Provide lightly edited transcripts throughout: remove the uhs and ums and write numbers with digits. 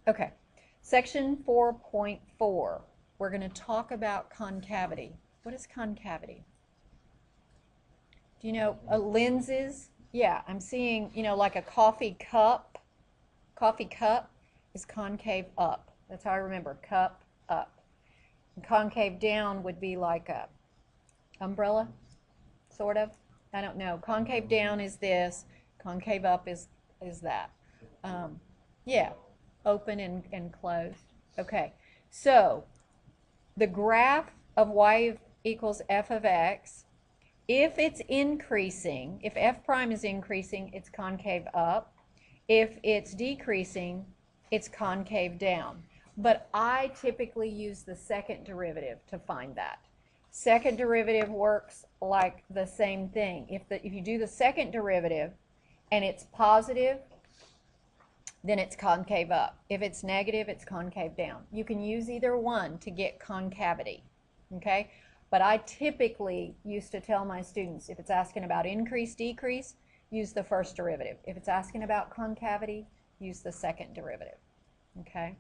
Okay, section 4.4. We're going to talk about concavity. What is concavity? Do you know lenses? Yeah, I'm seeing, like a coffee cup. Coffee cup is concave up. That's how I remember, cup up. And concave down would be like a umbrella, sort of. I don't know. Concave down is this. Concave up is that. Yeah, open and closed. Okay, so the graph of y equals f of x, if it's increasing, if f prime is increasing, it's concave up. If it's decreasing, it's concave down. But I typically use the second derivative to find that. Second derivative works like the same thing. If you do the second derivative and it's positive, then it's concave up. If it's negative, it's concave down. You can use either one to get concavity, okay? But I typically used to tell my students, if it's asking about increase, decrease, use the first derivative. If it's asking about concavity, use the second derivative, okay?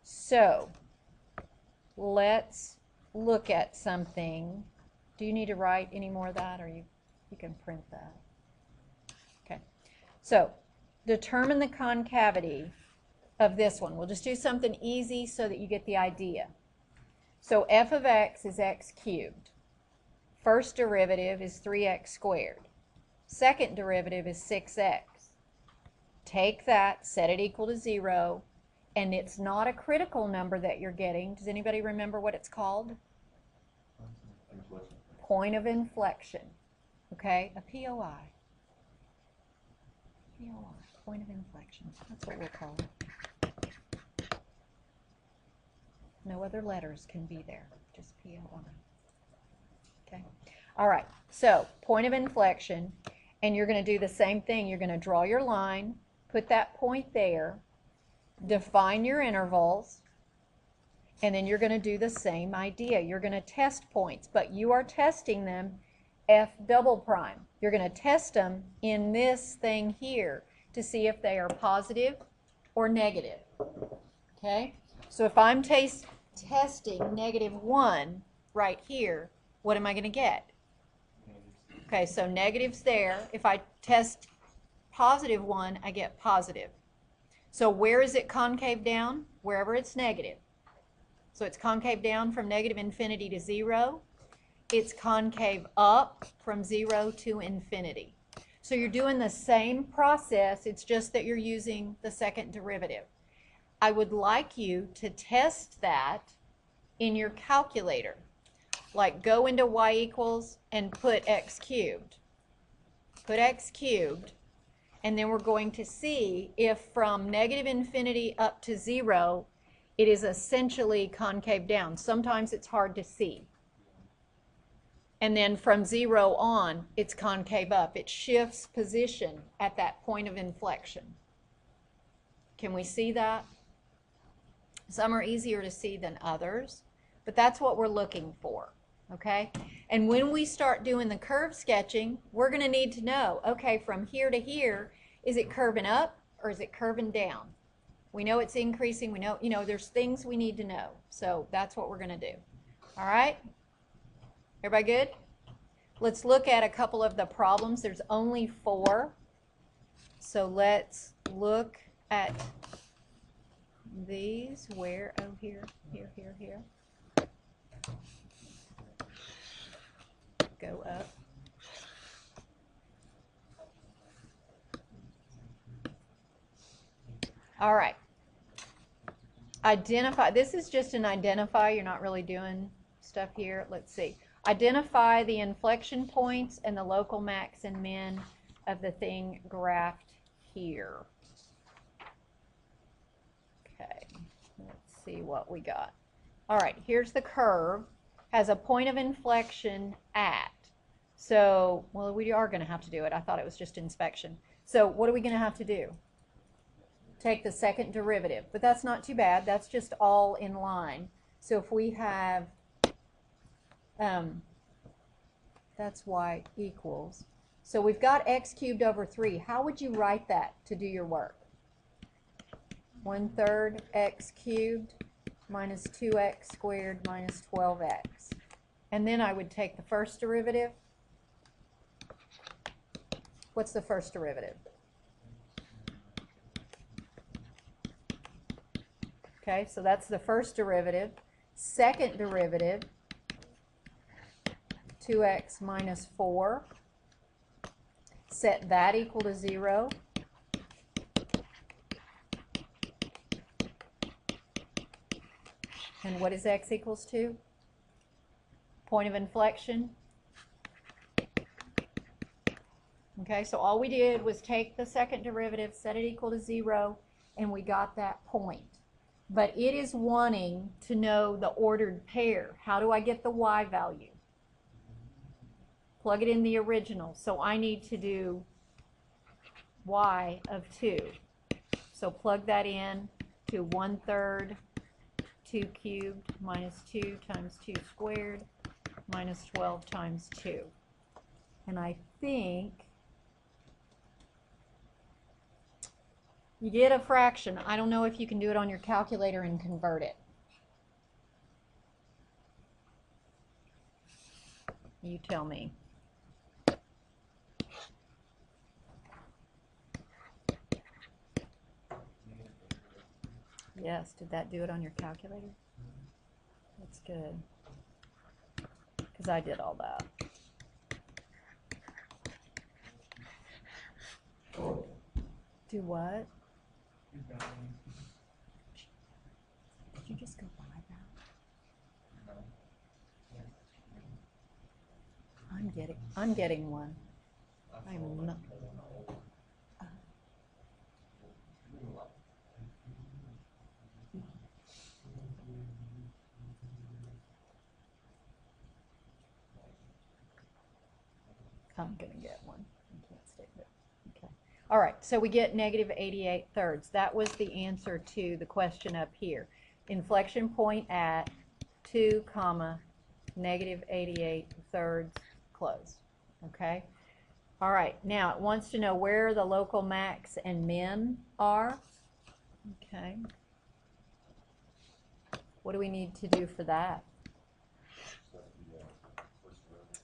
So let's look at something. Do you need to write any more of that, or you can print that? Okay. So determine the concavity of this one. We'll just do something easy so that you get the idea. So f of x is x cubed. First derivative is 3x squared. Second derivative is 6x. Take that, set it equal to 0, and it's not a critical number that you're getting. Does anybody remember what it's called? Point of inflection. Okay, a POI. POI, point of inflection. That's what we'll call it. No other letters can be there, just POI. Okay. All right, so point of inflection, and you're going to do the same thing. You're going to draw your line, put that point there, define your intervals, and then you're going to do the same idea. You're going to test points, but you are testing them f double prime. You're going to test them in this thing here to see if they are positive or negative. Okay? So if I'm testing -1 right here, what am I going to get? Okay, so negative's there. If I test +1, I get positive. So where is it concave down? Wherever it's negative. So it's concave down from -infinity to 0. It's concave up from 0 to infinity. So you're doing the same process, it's just that you're using the second derivative. I would like you to test that in your calculator. Like go into y equals and put x cubed. Put x cubed, and then we're going to see if from -infinity up to 0, it is essentially concave down. Sometimes it's hard to see. And then from 0 on, it's concave up. It shifts position at that point of inflection. Can we see that? Some are easier to see than others, but that's what we're looking for, okay? And when we start doing the curve sketching, we're going to need to know, okay, from here to here, is it curving up or is it curving down? We know it's increasing. We know, there's things we need to know. So that's what we're going to do. All right? Everybody good? Let's look at a couple of the problems. There's only 4. So let's look at these. Where? Oh, here. Go up. All right. Identify. This is just an identify. You're not really doing stuff here. Let's see. Identify the inflection points and the local max and min of the thing graphed here. Okay. Let's see what we got. All right. Here's the curve. Has a point of inflection at. So, well, we are going to have to do it. I thought it was just inspection. So what are we going to have to do? Take the second derivative, but that's not too bad. That's just all in line. So if we have, that's y equals. So we've got x cubed over 3. How would you write that to do your work? 1/3 x cubed minus 2x squared minus 12x. And then I would take the first derivative. What's the first derivative? Okay, so that's the first derivative. Second derivative, 2x minus 4. Set that equal to 0. And what is x equals to? Point of inflection. Okay, so all we did was take the second derivative, set it equal to 0, and we got that point. But it is wanting to know the ordered pair. How do I get the y value? Plug it in the original. So I need to do y of 2. So plug that in to 1/3 2 cubed minus 2 times 2 squared minus 12 times 2. And I think you get a fraction. I don't know if you can do it on your calculator and convert it. You tell me. Yes, did that do it on your calculator? That's good. Because I did all that. Do what? Did you just go buy that? I'm getting one. I'm not. I'm going to get one. I can't stay there. Okay. All right, so we get negative 88/3. That was the answer to the question up here. Inflection point at 2, negative 88/3, close. Okay? All right, now it wants to know where the local max and min are. Okay. What do we need to do for that?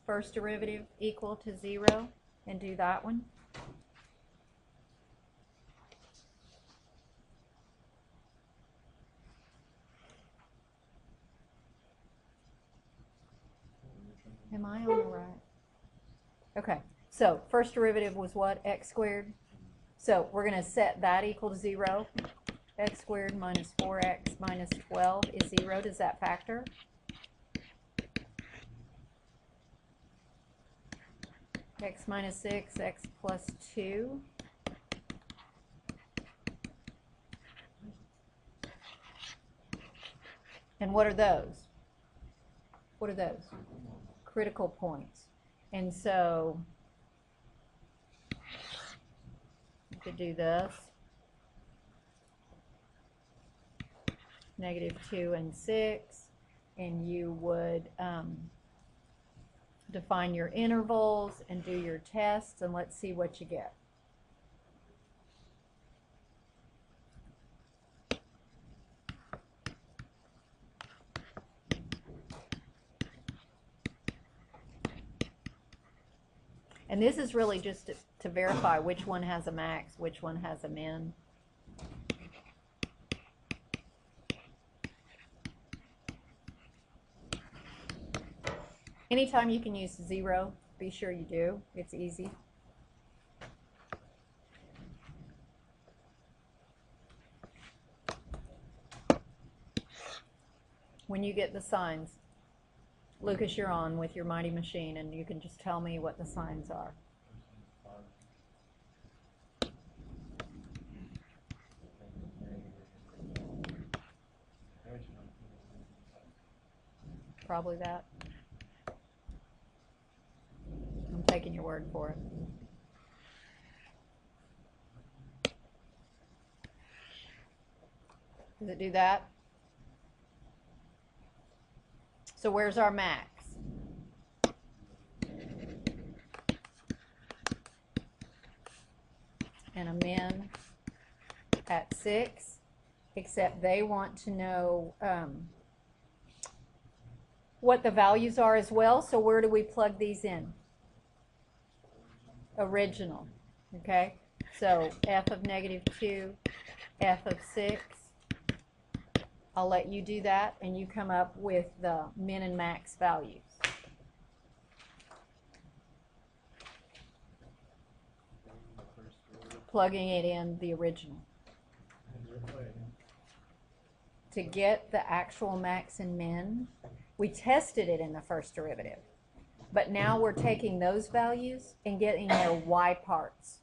First derivative equal to 0, and do that one. Am I on the right? Okay, so first derivative was what? X squared. So we're going to set that equal to 0. X squared minus 4x minus 12 is 0. Does that factor? X minus 6, x plus 2. And what are those? What are those? Critical points. And so you could do this. Negative 2 and 6. And you would define your intervals and do your tests, and let's see what you get. And this is really just to verify which one has a max, which one has a min. Anytime you can use 0, be sure you do. It's easy. When you get the signs, Lucas, you're on with your mighty machine, and you can just tell me what the signs are. Probably that. I'm taking your word for it. Does it do that? So where's our max? And a min at 6. except they want to know what the values are as well. So where do we plug these in? Original. Okay, so f of -2, f of 6. I'll let you do that, and you come up with the min and max values. Plugging it in the original. To get the actual max and min, we tested it in the first derivative. But now we're taking those values and getting their y parts.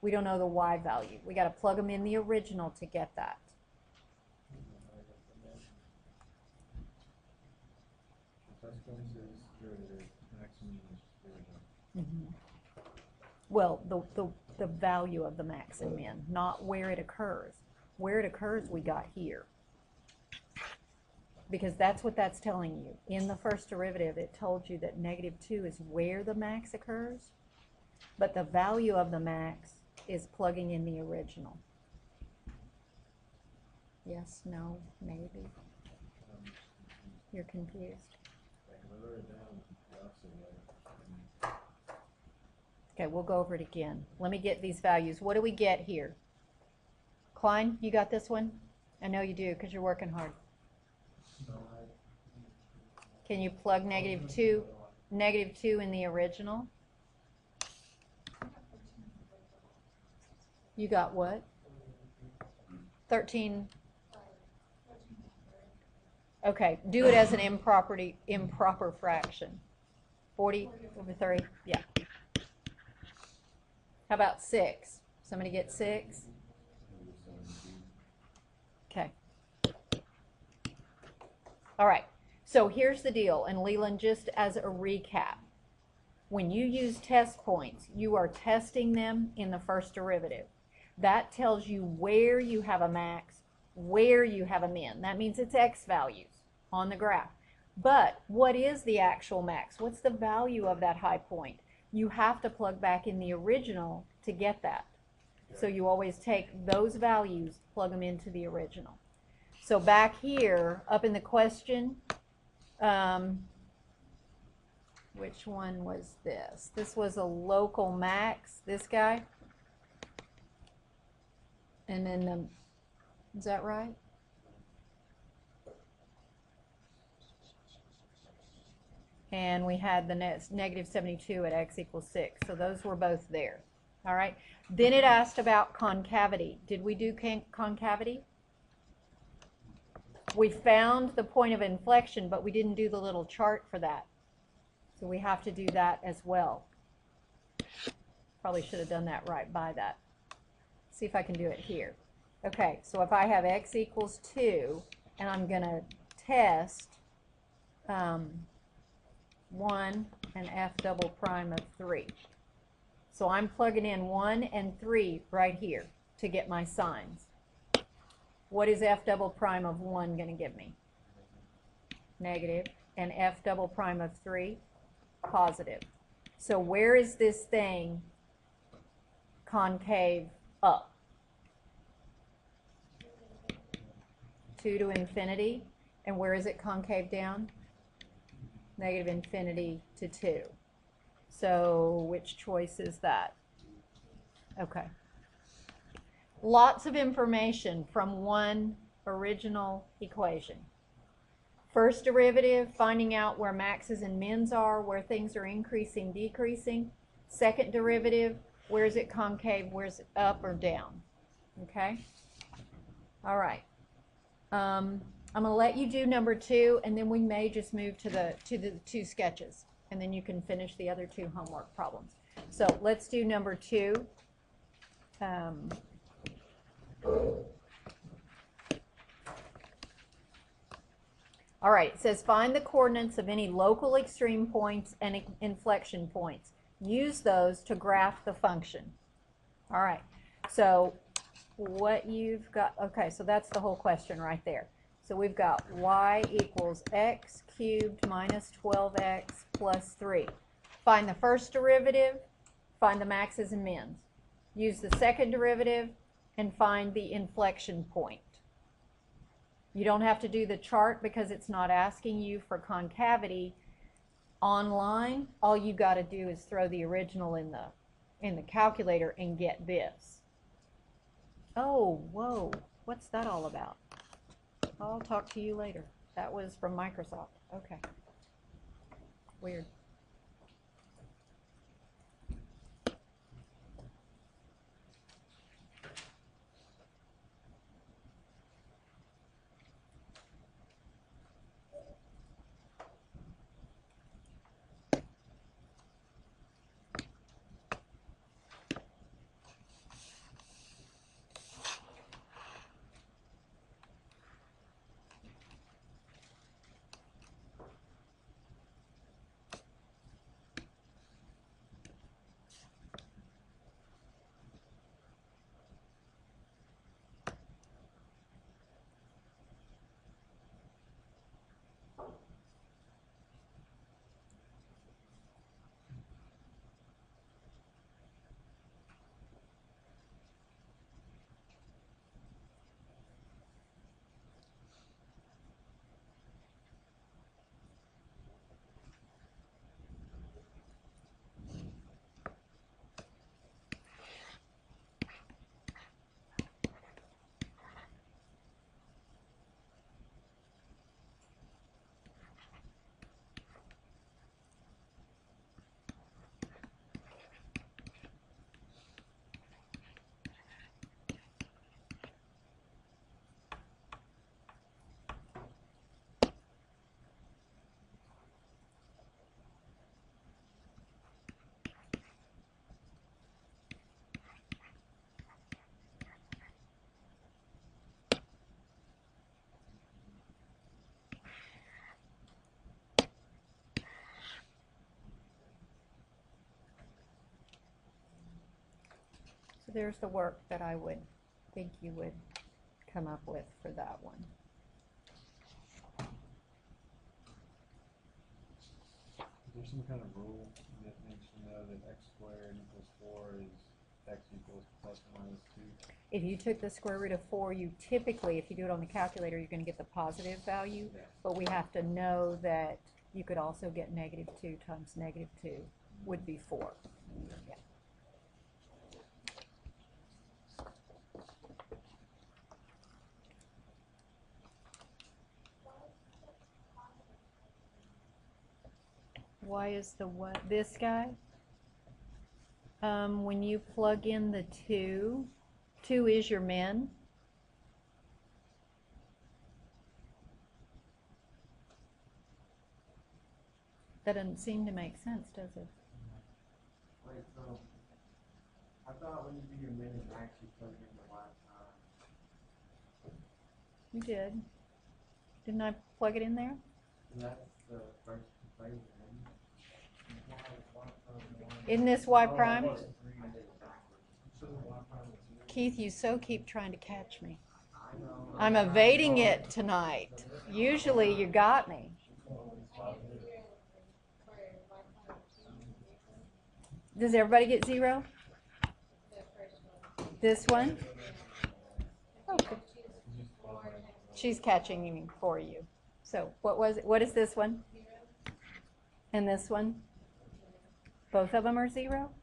We don't know the y value. We got to plug them in the original to get that. Mm-hmm. Well, the value of the max and min, not where it occurs. Where it occurs, we got here. Because that's what that's telling you. In the first derivative, it told you that -2 is where the max occurs, but the value of the max is plugging in the original. Yes, no, maybe. You're confused. Okay, we'll go over it again. Let me get these values. What do we get here? Klein, you got this one? I know you do because you're working hard. Can you plug -2 in the original? You got what? 13. Okay, do it as an improper fraction. 40 over 30, yeah. How about 6? Somebody get 6? Okay. All right, so here's the deal, and Leland, just as a recap, when you use test points, you are testing them in the first derivative. That tells you where you have a max, where you have a min. That means it's x values on the graph. But what is the actual max? What's the value of that high point? You have to plug back in the original to get that. So you always take those values, plug them into the original. So back here, up in the question, which one was this? This was a local max, this guy. And then, is that right? And we had the -72 at x equals 6. So those were both there. All right. Then it asked about concavity. Did we do concavity? We found the point of inflection, but we didn't do the little chart for that. So we have to do that as well. Probably should have done that right by that. See if I can do it here. Okay, so if I have x equals 2, and I'm going to test 1 and f double prime of 3. So I'm plugging in 1 and 3 right here to get my signs. What is f double prime of 1 going to give me? Negative. And f double prime of 3? Positive. So where is this thing concave up? 2 to infinity. And where is it concave down? -infinity to 2. So which choice is that? Okay. Lots of information from one original equation. First derivative, finding out where maxes and mins are, where things are increasing, decreasing. Second derivative, where is it concave, where is it up or down? Okay? All right. I'm going to let you do number 2, and then we may just move to the 2 sketches, and then you can finish the other 2 homework problems. So let's do number 2. All right, it says find the coordinates of any local extreme points and inflection points. Use those to graph the function. All right, so what you've got, okay, so that's the whole question right there. So we've got y equals x cubed minus 12x plus 3. Find the first derivative, find the maxes and mins. Use the second derivative, and find the inflection point. You don't have to do the chart because it's not asking you for concavity online. All you got to do is throw the original in the calculator and get this. Oh, whoa, what's that all about? I'll talk to you later. That was from Microsoft. Okay. Weird. So there's the work that I would think you would come up with for that one. Is there some kind of rule that makes you know that x squared equals 4 is x equals plus or minus 2? If you took the square root of 4, you typically, if you do it on the calculator, you're going to get the positive value. Yeah. But we have to know that you could also get -2 times -2 would be 4. Yeah. Why is the what? This guy? When you plug in the 2, 2 is your min. That doesn't seem to make sense, does it? Wait, so I thought when you do your min and max, you plug in the lifetime. You did. Didn't I plug it in there? And that's the first equation. Isn't this y prime? Oh, I did it backwards. Keith, you so keep trying to catch me. I know. I'm evading it tonight. Usually you got me. Does everybody get 0? This one? Okay. She's catching me for you. So what was it? What is this one? And this one? Both of them are 0?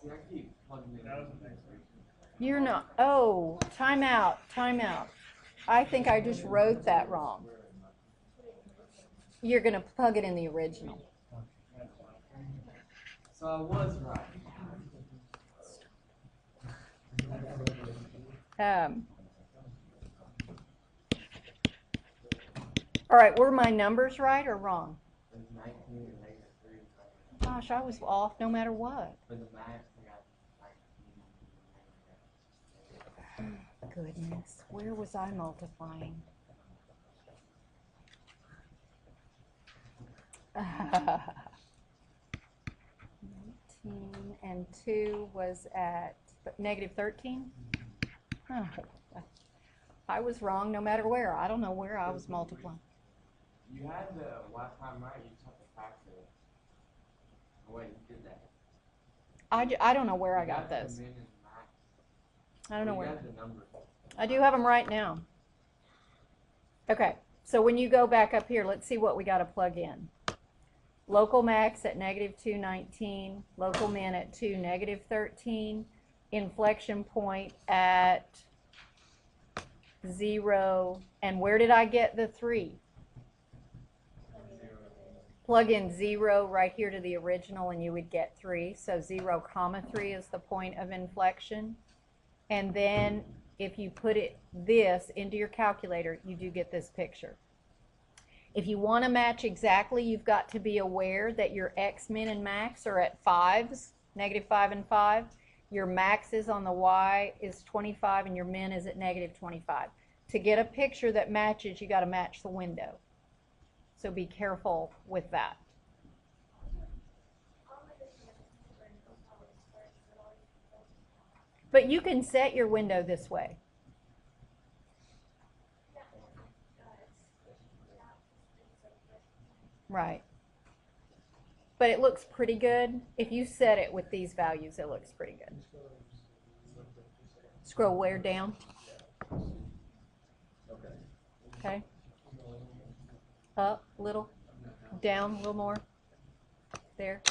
See, I keep plugging in. You're not. Oh, time out, time out. I think I just wrote that wrong. You're going to plug it in the original. So I was right. All right, were my numbers right or wrong? There's 19 and -3. Gosh, I was off no matter what. For the max, I got 19. Goodness, where was I multiplying? 19 and 2 was at -13? Oh, I was wrong no matter where. I don't know where I was multiplying. You had the last time right, you just have to factor it. Oh, wait, you did that. I don't know where I You got the those. min and max. I don't know You where. got the number. I do have them right now. Okay, so when you go back up here, let's see what we got to plug in. Local max at negative 219, local min at 2, negative 13, inflection point at 0, and where did I get the 3? Plug in 0 right here to the original and you would get 3. So 0, 3 is the point of inflection. And then if you put this into your calculator, you do get this picture. If you want to match exactly, you've got to be aware that your x min and max are at 5s, negative 5 and 5. Your maxes on the y is 25 and your min is at negative 25. To get a picture that matches, you got to match the window. So be careful with that. But you can set your window this way. Right. But it looks pretty good. If you set it with these values, it looks pretty good. Scroll where down? Okay. Up a little. Down a little more. There.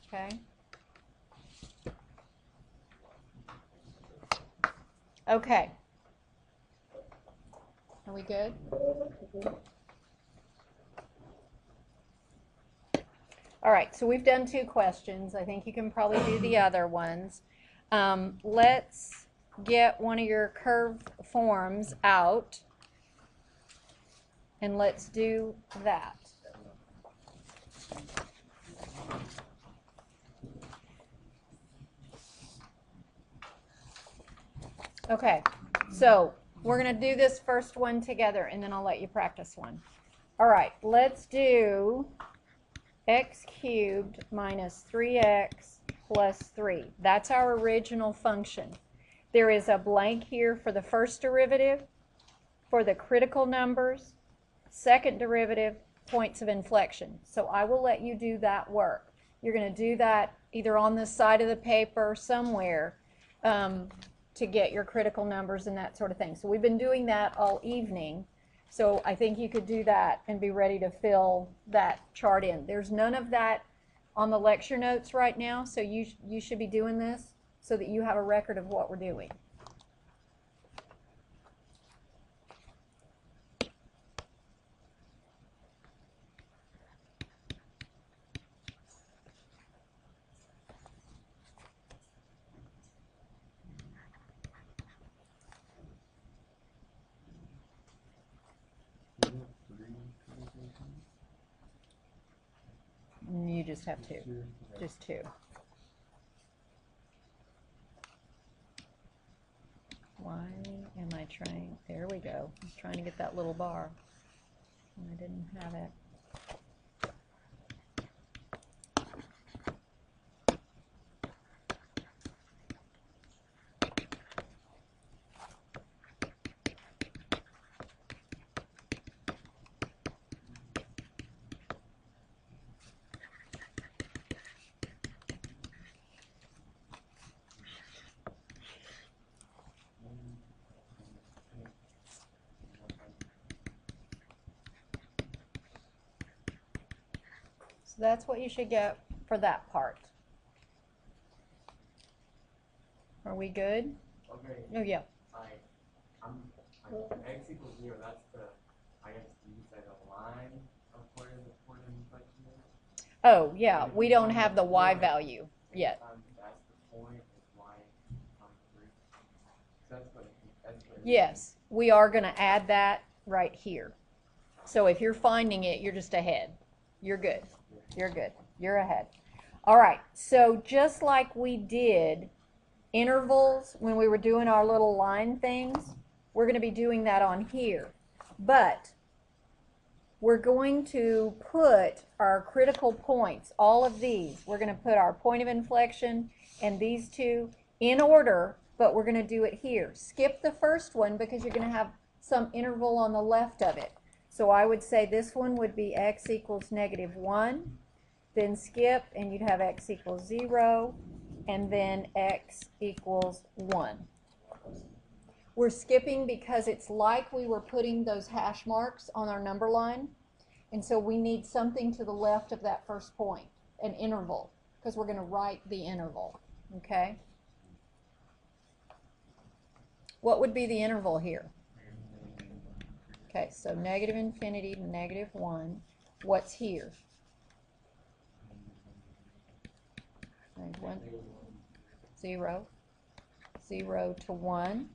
Okay. Okay. Are we good? All right, so we've done 2 questions. I think you can probably do the other ones. Let's get one of your curve forms out, and let's do that. Okay, so we're going to do this first one together, and then I'll let you practice one. All right, let's do x cubed minus 3x plus 3. That's our original function. There is a blank here for the first derivative, for the critical numbers, second derivative, points of inflection. So I will let you do that work. You're going to do that either on the side of the paper somewhere to get your critical numbers and that sort of thing. So we've been doing that all evening. So I think you could do that and be ready to fill that chart in. There's none of that on the lecture notes right now, so you should be doing this so that you have a record of what we're doing. You just have 2. Just 2. Why am I trying? There we go. I was trying to get that little bar, and I didn't have it. So that's what you should get for that part. Are we good? Okay. Oh, yeah. I'm x equals 0, that's the, I guess you could say the line of where the point of inflection is. Oh, yeah. We don't have the y value yet. That's the point, is y times 3. So that's what Yes, we are going to add that right here. So if you're finding it, you're just ahead. You're good. You're good. You're ahead. All right, so just like we did intervals when we were doing our little line things, we're going to be doing that on here. But we're going to put our critical points, all of these, we're going to put our point of inflection and these two in order but we're going to do it here. Skip the first one because you're going to have some interval on the left of it. So I would say this one would be x equals -1, then skip, and you'd have x equals 0, and then x equals 1. We're skipping because it's like we were putting those hash marks on our number line, and so we need something to the left of that first point, an interval, because we're going to write the interval, okay? What would be the interval here? Okay, so -∞ to -1. What's here? 1, 0, 0 to 1,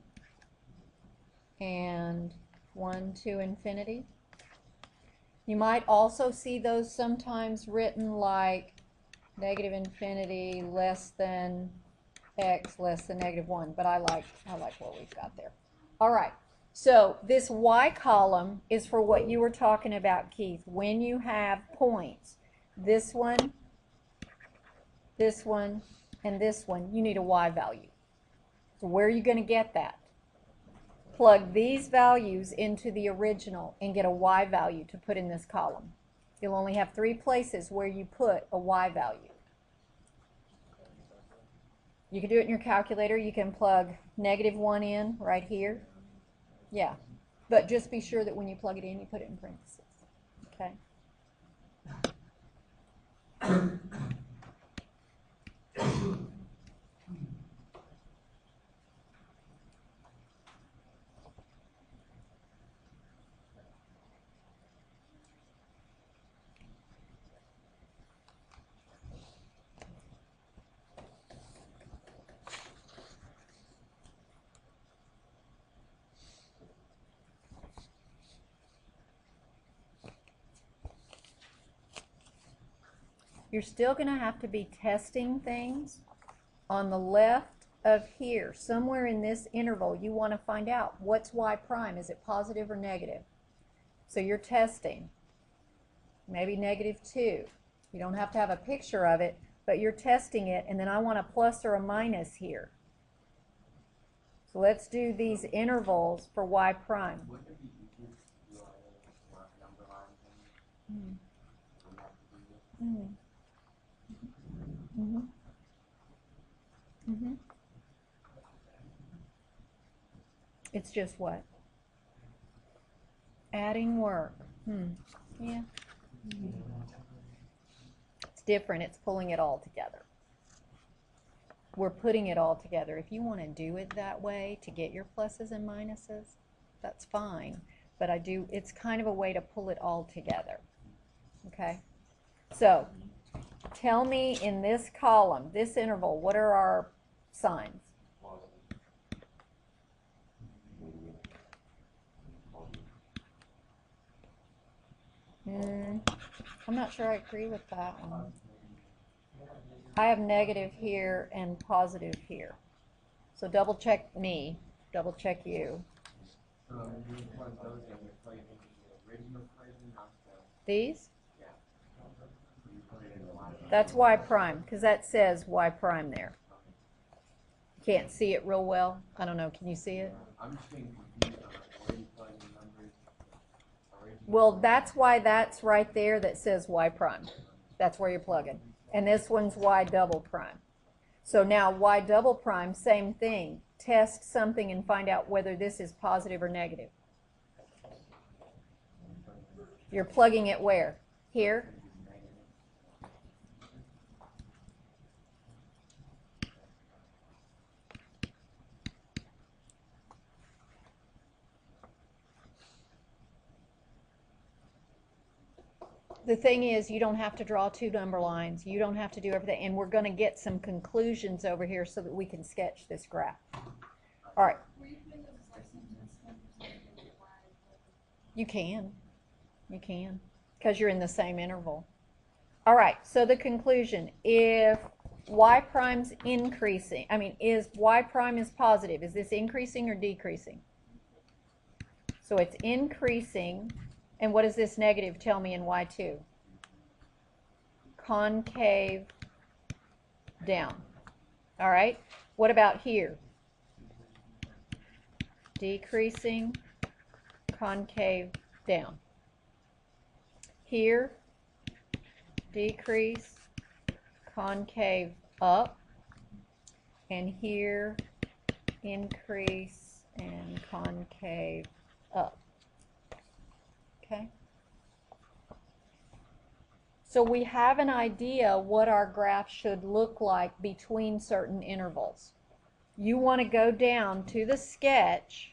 and 1 to infinity. You might also see those sometimes written like -∞ less than x less than -1, but I like what we've got there. All right, so this y column is for what you were talking about, Keith. When you have points, this one, and this one, you need a y value. So where are you going to get that? Plug these values into the original and get a y value to put in this column. You'll only have 3 places where you put a y value. You can do it in your calculator. You can plug -1 in right here. Yeah, but just be sure that when you plug it in, you put it in parentheses. Okay? You're still going to have to be testing things on the left of here. Somewhere in this interval, you want to find out what's y prime. Is it positive or negative? So you're testing. Maybe -2. You don't have to have a picture of it, but you're testing it, and then I want a plus or a minus here. So let's do these intervals for y prime. Wouldn't it be easier to do all those mark number lines and we have to do this? It's just what? Adding work. Yeah. It's different. It's pulling it all together. We're putting it all together. If you want to do it that way to get your pluses and minuses, that's fine. But it's kind of a way to pull it all together. Okay? So, tell me in this column, this interval, what are our signs? I'm not sure I agree with that one. I have negative here and positive here. So double check me, double check you. So you plug those in, you plug it into the original equation, not the... These? Yeah. You put it in the line. That's y prime, because that says y prime there. Can't see it real well. I don't know, can you see it? I'm just getting confused on like where you plug in numbers. Well, that's why that's right there that says y prime. That's where you're plugging. And this one's y double prime. So now y double prime, same thing. Test something and find out whether this is positive or negative. You're plugging it where? Here? The thing is, you don't have to draw 2 number lines. You don't have to do everything. And we're going to get some conclusions over here so that we can sketch this graph. All right. You can. You can. Because you're in the same interval. All right. So the conclusion, if y prime's increasing, is y prime is positive, is this increasing or decreasing? So it's increasing. And what does this negative tell me in y2? Concave down. All right? What about here? decreasing, concave down. Here, decrease, concave up, and here, increase and concave up. Okay? So we have an idea what our graph should look like between certain intervals. You want to go down to the sketch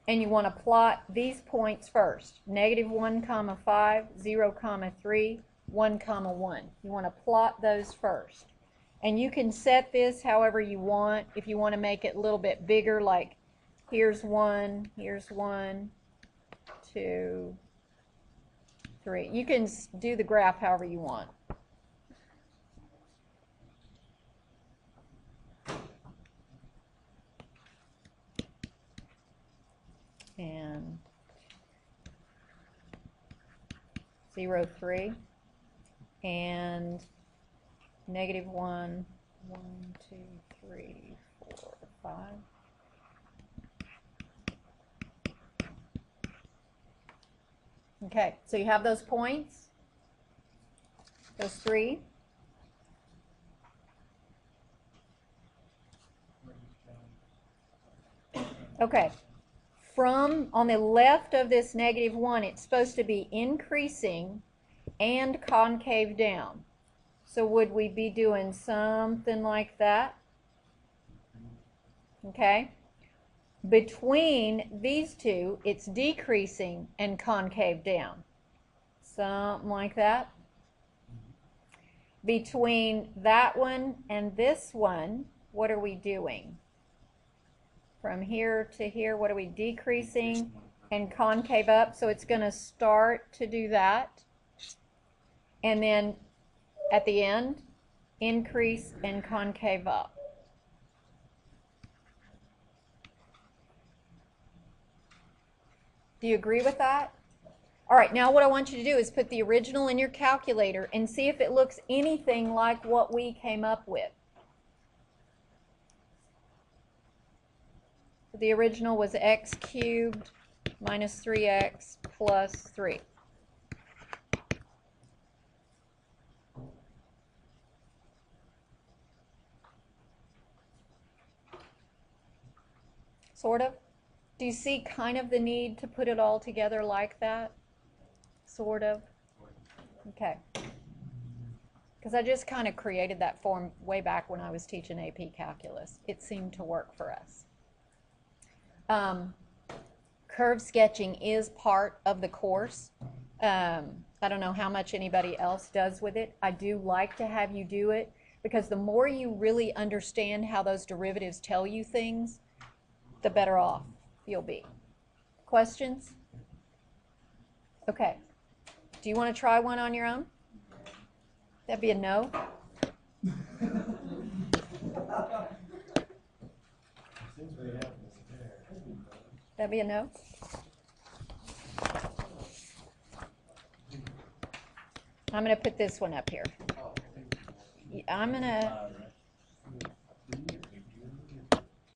and you want to plot these points first. -1, 5, 0, 3, 1, 1. You want to plot those first. And you can set this however you want. If you want to make it a little bit bigger, like here's 1, 2, 3. You can do the graph however you want. And 0, 3, and -1, 1, 2, 3, 4, 5. Okay, so you have those points, those 3. Okay. From on the left of this -1, it's supposed to be increasing and concave down. So would we be doing something like that? Okay. Between these two, it's decreasing and concave down. Something like that. Between that one and this one, what are we doing? From here to here, what are we decreasing and concave up? So it's going to start to do that. And then at the end, increase and concave up. Do you agree with that? All right, now what I want you to do is put the original in your calculator and see if it looks anything like what we came up with. The original was x cubed minus 3x plus 3. Sort of? Do you see kind of the need to put it all together like that? Sort of? Okay. Because I just kind of created that form way back when I was teaching AP Calculus. It seemed to work for us. Curve sketching is part of the course. I don't know how much anybody else does with it. I do like to have you do it because the more you really understand how those derivatives tell you things, the better off you'll be. Questions? Okay. Do you want to try one on your own? That'd be a no? That'd be a no? I'm going to put this one up here. I'm going to